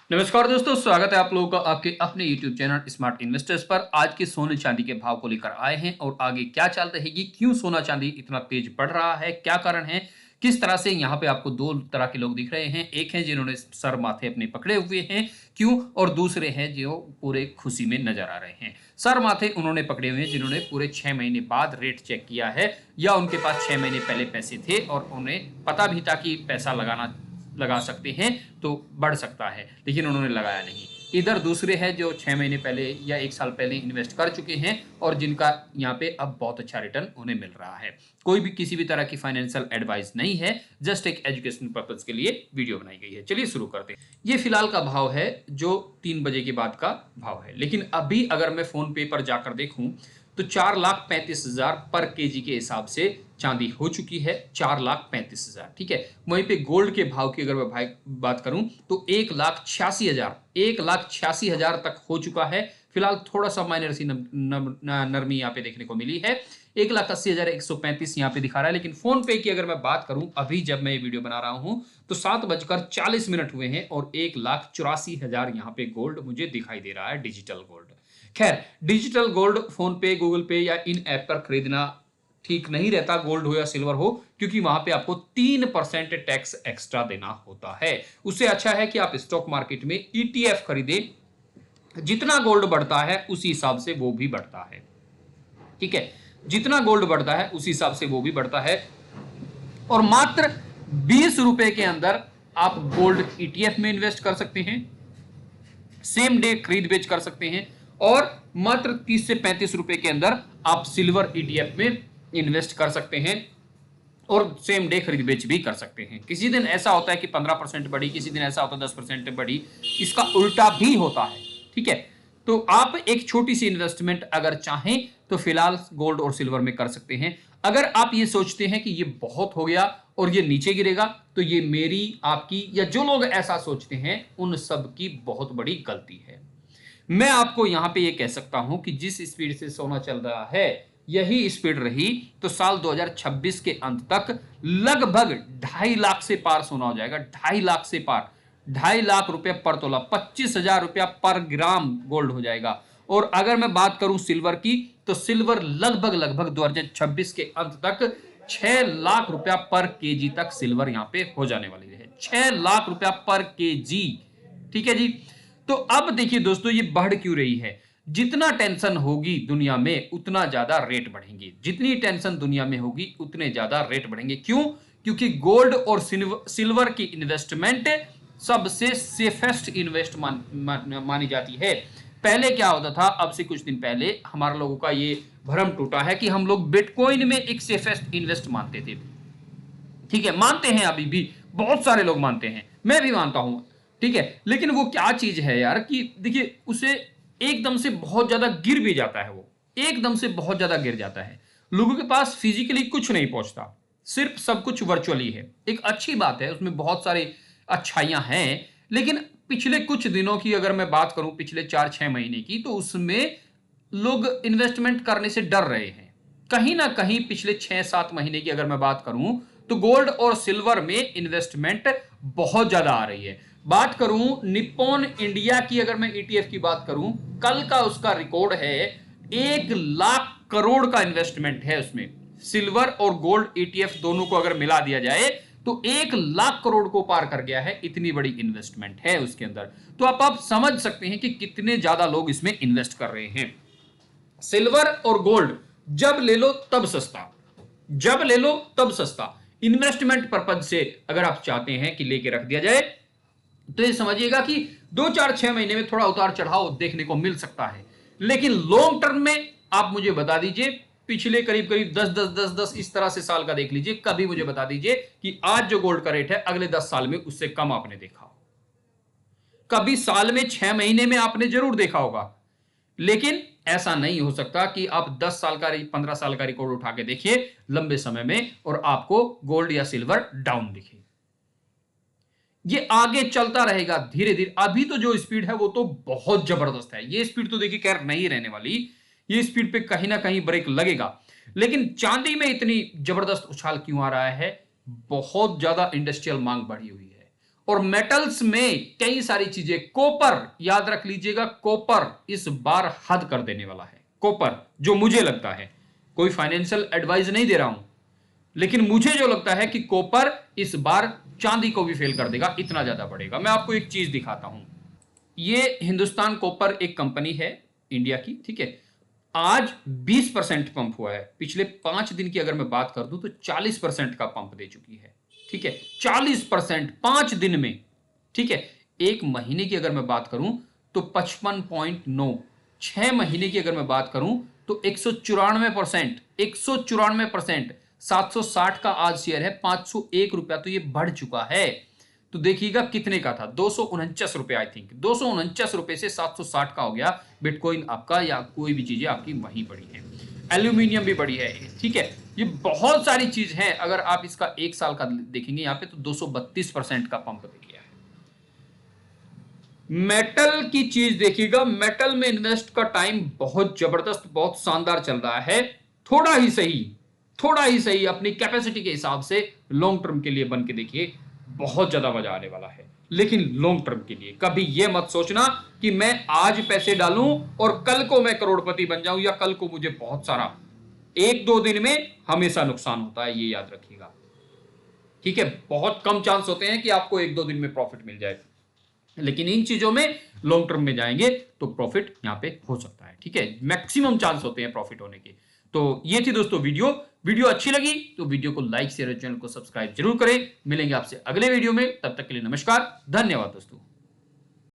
नमस्कार दोस्तों, स्वागत है आप लोगों का आपके अपने YouTube चैनल स्मार्ट इन्वेस्टर्स पर। आज के सोने चांदी के भाव को लेकर आए हैं और आगे क्या चाल रहेगी, क्यों सोना चांदी इतना तेज बढ़ रहा है, क्या कारण है, किस तरह से। यहाँ पे आपको दो तरह के लोग दिख रहे हैं। एक है जिन्होंने सर माथे अपने पकड़े हुए हैं, क्यों, और दूसरे हैं जो पूरे खुशी में नजर आ रहे हैं। सर माथे उन्होंने पकड़े हुए हैं जिन्होंने पूरे 6 महीने बाद रेट चेक किया है, या उनके पास 6 महीने पहले पैसे थे और उन्हें पता भी था कि पैसा लगा सकते हैं तो बढ़ सकता है, लेकिन उन्होंने लगाया नहीं। इधर दूसरे हैं जो 6 महीने पहले या 1 साल पहले इन्वेस्ट कर चुके हैं और जिनका यहाँ पे अब बहुत अच्छा रिटर्न उन्हें मिल रहा है। कोई भी किसी भी तरह की फाइनेंशियल एडवाइस नहीं है, जस्ट एक एजुकेशन पर्पज के लिए वीडियो बनाई गई है। चलिए शुरू करते हैं। ये फिलहाल का भाव है जो 3 बजे के बाद का भाव है, लेकिन अभी अगर मैं फोन पे पर जाकर देखूं तो 4,35,000 पर केजी के हिसाब से चांदी हो चुकी है। 4,35,000, ठीक है। वहीं पे गोल्ड के भाव की अगर मैं भाई बात करूं तो 1,86,000 तक हो चुका है। फिलहाल थोड़ा सा माइनर सी नरमी यहाँ पे देखने को मिली है। 1,80,135 यहाँ पे दिखा रहा है। लेकिन फोन पे की अगर मैं बात करूं, अभी जब मैं ये वीडियो बना रहा हूं तो 7:40 हुए हैं और 1,84,000 यहाँ पे गोल्ड मुझे दिखाई दे रहा है, डिजिटल गोल्ड। खैर, डिजिटल गोल्ड फोन पे, गूगल पे या इन ऐप पर खरीदना ठीक नहीं रहता, गोल्ड हो या सिल्वर हो, क्योंकि वहां पे आपको 3% टैक्स एक्स्ट्रा देना होता है। उससे अच्छा है कि आप स्टॉक मार्केट में ईटीएफ खरीदें। जितना गोल्ड बढ़ता है उसी हिसाब से वो भी बढ़ता है, ठीक है। जितना गोल्ड बढ़ता है उसी हिसाब से वो भी बढ़ता है। और मात्र 20 रुपए के अंदर आप गोल्ड ईटीएफ में इन्वेस्ट कर सकते हैं, सेम डे खरीद बेच कर सकते हैं। और मात्र 30 से 35 रुपए के अंदर आप सिल्वर ईटीएफ में इन्वेस्ट कर सकते हैं और सेम डे खरीद बेच भी कर सकते हैं। किसी दिन ऐसा होता है कि 15% बढ़ी, किसी दिन ऐसा होता है 10% बढ़ी, इसका उल्टा भी होता है, ठीक है। तो आप एक छोटी सी इन्वेस्टमेंट अगर चाहें तो फिलहाल गोल्ड और सिल्वर में कर सकते हैं। अगर आप ये सोचते हैं कि ये बहुत हो गया और ये नीचे गिरेगा, तो ये मेरी, आपकी या जो लोग ऐसा सोचते हैं उन सब की बहुत बड़ी गलती है। मैं आपको यहां पे ये कह सकता हूं कि जिस स्पीड से सोना चल रहा है, यही स्पीड रही तो साल 2026 के अंत तक लगभग 2.5 लाख से पार सोना हो जाएगा। 2.5 लाख से पार, 2.5 लाख रुपया पर तोला, 25,000 रुपया पर ग्राम गोल्ड हो जाएगा। और अगर मैं बात करूं सिल्वर की, तो सिल्वर लगभग 2026 के अंत तक 6 लाख रुपया पर केजी तक सिल्वर यहां पे हो जाने वाली है। 6 लाख रुपया पर केजी, ठीक है जी। तो अब देखिए दोस्तों, ये बढ़ क्यों रही है। जितना टेंशन होगी दुनिया में उतना ज्यादा रेट बढ़ेंगे, जितनी टेंशन दुनिया में होगी उतने ज्यादा रेट बढ़ेंगे। क्यों? क्योंकि गोल्ड और सिल्वर की इन्वेस्टमेंट सबसे सेफेस्ट मानी जाती है। पहले क्या होता था, अब से कुछ दिन पहले हमारे लोगों का ये भ्रम टूटा है कि हम लोग बिटकॉइन में एक सेफेस्ट इन्वेस्ट मानते थे, ठीक है। मानते हैं, अभी भी बहुत सारे लोग मानते हैं, मैं भी मानता हूं, ठीक है। लेकिन वो क्या चीज है यार कि देखिए, उसे एकदम से बहुत ज्यादा गिर भी जाता है, वो एकदम से बहुत ज्यादा गिर जाता है। लोगों के पास फिजिकली कुछ नहीं पहुंचता, सिर्फ सब कुछ वर्चुअली है। एक अच्छी बात है, उसमें बहुत सारी अच्छाइयां हैं, लेकिन पिछले कुछ दिनों की अगर मैं बात करूं, पिछले 4-6 महीने की, तो उसमें लोग इन्वेस्टमेंट करने से डर रहे हैं। कहीं ना कहीं पिछले 6-7 महीने की अगर मैं बात करूं तो गोल्ड और सिल्वर में इन्वेस्टमेंट बहुत ज्यादा आ रही है। बात करूं निप्पॉन इंडिया की, अगर मैं ईटीएफ की बात करूं, कल का उसका रिकॉर्ड है 1 लाख करोड़ का इन्वेस्टमेंट है उसमें। सिल्वर और गोल्ड ईटीएफ दोनों को अगर मिला दिया जाए तो 1 लाख करोड़ को पार कर गया है, इतनी बड़ी इन्वेस्टमेंट है उसके अंदर। तो आप समझ सकते हैं कि कितने ज्यादा लोग इसमें इन्वेस्ट कर रहे हैं। सिल्वर और गोल्ड जब ले लो तब सस्ता, जब ले लो तब सस्ता। इन्वेस्टमेंट पर्पज से अगर आप चाहते हैं कि लेके रख दिया जाए, तो ये समझिएगा कि 2-4-6 महीने में थोड़ा उतार चढ़ाव देखने को मिल सकता है, लेकिन लॉन्ग टर्म में आप मुझे बता दीजिए, पिछले करीब करीब 10-10-10-10 इस तरह से साल का देख लीजिए, कभी मुझे बता दीजिए कि आज जो गोल्ड का रेट है अगले 10 साल में उससे कम आपने देखा हो। कभी साल में 6 महीने में आपने जरूर देखा होगा, लेकिन ऐसा नहीं हो सकता कि आप 10 साल का 15 साल का रिकॉर्ड उठा के देखिए लंबे समय में और आपको गोल्ड या सिल्वर डाउन दिखे। ये आगे चलता रहेगा धीरे धीरे। अभी तो जो स्पीड है वो तो बहुत जबरदस्त है, ये स्पीड तो देखिए खैर नहीं रहने वाली, ये स्पीड पे कहीं ना कहीं ब्रेक लगेगा। लेकिन चांदी में इतनी जबरदस्त उछाल क्यों आ रहा है? बहुत ज्यादा इंडस्ट्रियल मांग बढ़ी हुई है और मेटल्स में कई सारी चीजें, कॉपर याद रख लीजिएगा, कॉपर इस बार हद कर देने वाला है। कॉपर जो मुझे लगता है, कोई फाइनेंशियल एडवाइस नहीं दे रहा हूं, लेकिन मुझे जो लगता है कि कॉपर इस बार चांदी को भी फेल कर देगा, इतना ज्यादा बढ़ेगा। मैं आपको एक चीज दिखाता हूं, ये हिंदुस्तान कॉपर एक कंपनी है इंडिया की, ठीक है। आज 20% पंप हुआ है, पिछले 5 दिन की अगर मैं बात कर दूं तो 40% का पंप दे चुकी है, ठीक है। 40% 5 दिन में, ठीक है। एक महीने की अगर मैं बात करूं तो 55.9, 6 महीने की अगर मैं बात करूं तो 194%, 194%, 760 का आज शेयर है, 501 रुपया तो ये बढ़ चुका है। तो देखिएगा कितने का था, 249 रुपए, आई थिंक 249 रुपए से 760 का हो गया। बिटकॉइन आपका या कोई भी चीजें आपकी वहीं बढ़ी है, एल्यूमिनियम भी बढ़ी है, ठीक है। ये बहुत सारी चीज है, अगर आप इसका एक साल का देखेंगे यहाँ पे तो 232% का पंप देखिए। मेटल की चीज देखिएगा, मेटल में इन्वेस्ट का टाइम बहुत जबरदस्त, बहुत शानदार चल रहा है। थोड़ा ही सही, थोड़ा ही सही अपनी कैपेसिटी के हिसाब से लॉन्ग टर्म के लिए बन के देखिए, बहुत ज्यादा मजा आने वाला है। लेकिन लॉन्ग टर्म के लिए कभी यह मत सोचना कि मैं आज पैसे डालूं और कल को मैं करोड़पति बन जाऊं या कल को मुझे बहुत सारा, 1-2 दिन में हमेशा नुकसान होता है, ये याद रखिएगा, ठीक है। बहुत कम चांस होते हैं कि आपको 1-2 दिन में प्रॉफिट मिल जाए, लेकिन इन चीजों में लॉन्ग टर्म में जाएंगे तो प्रॉफिट यहां पे हो सकता है, ठीक है। मैक्सिमम चांस होते हैं प्रॉफिट होने के। तो ये थी दोस्तों वीडियो अच्छी लगी तो वीडियो को लाइक शेयर, चैनल को सब्सक्राइब जरूर करें। मिलेंगे आपसे अगले वीडियो में, तब तक के लिए नमस्कार, धन्यवाद दोस्तों।